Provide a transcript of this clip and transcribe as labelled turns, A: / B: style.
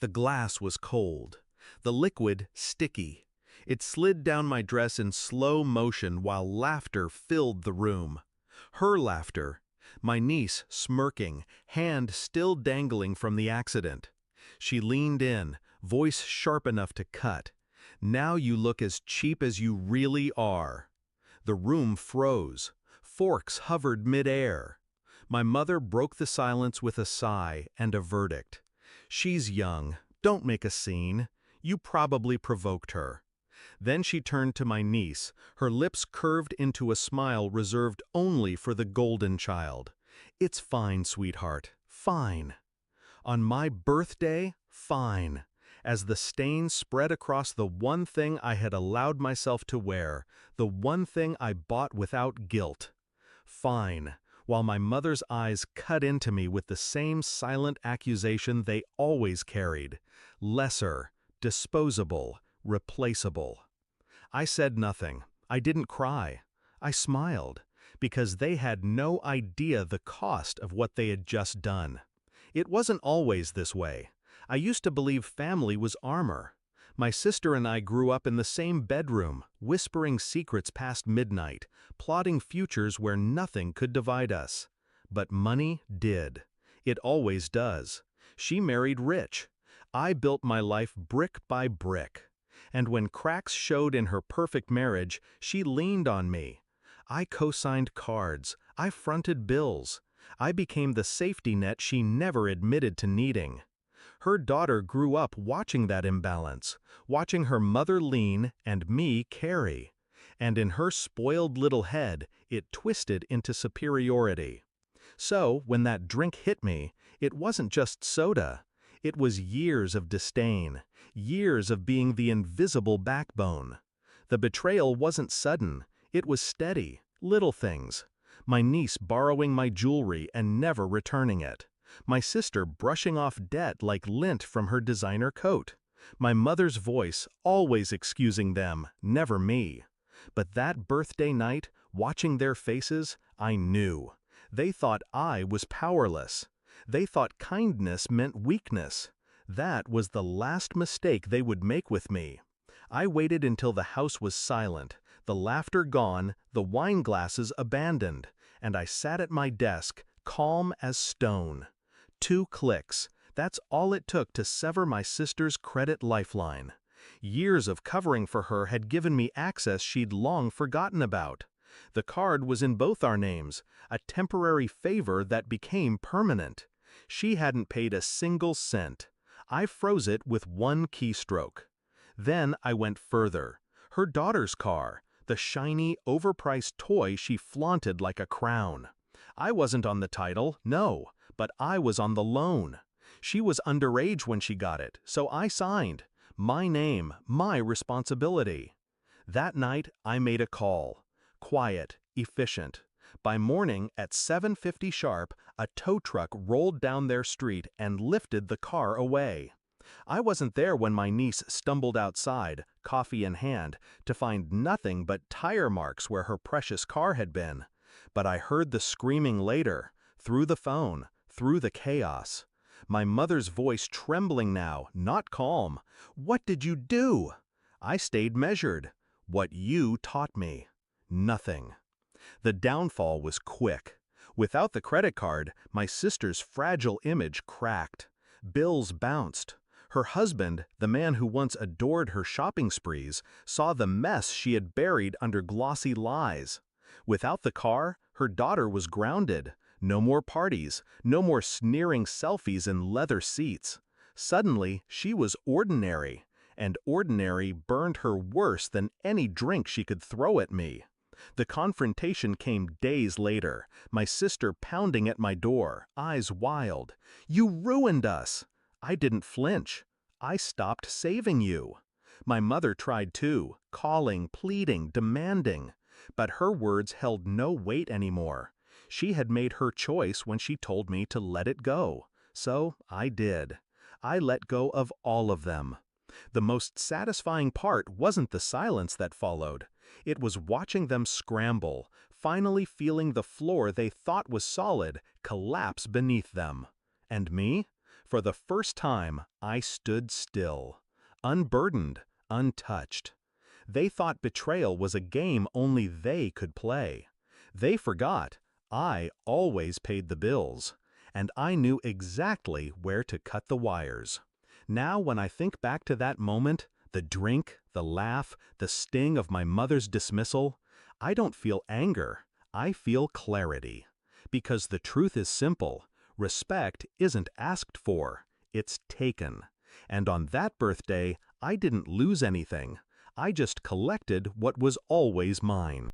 A: The glass was cold, the liquid sticky. It slid down my dress in slow motion while laughter filled the room. Her laughter, my niece smirking, hand still dangling from the accident. She leaned in, voice sharp enough to cut. "Now you look as cheap as you really are." The room froze. Forks hovered mid-air. My mother broke the silence with a sigh and a verdict. "She's young. Don't make a scene. You probably provoked her." Then she turned to my niece, her lips curved into a smile reserved only for the golden child. "It's fine, sweetheart, fine. On my birthday, fine." As the stain spread across the one thing I had allowed myself to wear, the one thing I bought without guilt. Fine, while my mother's eyes cut into me with the same silent accusation they always carried. Lesser, disposable, replaceable. I said nothing. I didn't cry. I smiled, because they had no idea the cost of what they had just done. It wasn't always this way. I used to believe family was armor. My sister and I grew up in the same bedroom, whispering secrets past midnight, plotting futures where nothing could divide us. But money did. It always does. She married rich. I built my life brick by brick. And when cracks showed in her perfect marriage, she leaned on me. I co-signed cards. I fronted bills. I became the safety net she never admitted to needing. Her daughter grew up watching that imbalance, watching her mother lean and me carry. And in her spoiled little head, it twisted into superiority. So, when that drink hit me, it wasn't just soda. It was years of disdain, years of being the invisible backbone. The betrayal wasn't sudden, it was steady, little things. My niece borrowing my jewelry and never returning it. My sister brushing off debt like lint from her designer coat. My mother's voice always excusing them, never me. But that birthday night, watching their faces, I knew. They thought I was powerless. They thought kindness meant weakness. That was the last mistake they would make with me. I waited until the house was silent, the laughter gone, the wine glasses abandoned, and I sat at my desk, calm as stone. 2 clicks. That's all it took to sever my sister's credit lifeline. Years of covering for her had given me access she'd long forgotten about. The card was in both our names, a temporary favor that became permanent. She hadn't paid a single cent. I froze it with one keystroke. Then I went further. Her daughter's car, the shiny, overpriced toy she flaunted like a crown. I wasn't on the title, no, but I was on the loan. She was underage when she got it, so I signed. My name, my responsibility. That night, I made a call. Quiet, efficient. By morning, at 7:50 sharp, a tow truck rolled down their street and lifted the car away. I wasn't there when my niece stumbled outside, coffee in hand, to find nothing but tire marks where her precious car had been. But I heard the screaming later, through the phone, through the chaos. My mother's voice trembling now, not calm. "What did you do?" I stayed measured. "What you taught me." Nothing. The downfall was quick. Without the credit card, my sister's fragile image cracked. Bills bounced. Her husband, the man who once adored her shopping sprees, saw the mess she had buried under glossy lies. Without the car, her daughter was grounded. No more parties, no more sneering selfies in leather seats. Suddenly, she was ordinary, and ordinary burned her worse than any drink she could throw at me. The confrontation came days later, my sister pounding at my door, eyes wild. "You ruined us!" I didn't flinch. I stopped saving you. My mother tried too, calling, pleading, demanding. But her words held no weight anymore. She had made her choice when she told me to let it go. So I did. I let go of all of them. The most satisfying part wasn't the silence that followed. It was watching them scramble, finally feeling the floor they thought was solid collapse beneath them. And me? For the first time, I stood still, unburdened, untouched. They thought betrayal was a game only they could play. They forgot I always paid the bills, and I knew exactly where to cut the wires. Now when I think back to that moment, the drink, the laugh, the sting of my mother's dismissal, I don't feel anger, I feel clarity. Because the truth is simple, respect isn't asked for, it's taken. And on that birthday, I didn't lose anything. I just collected what was always mine.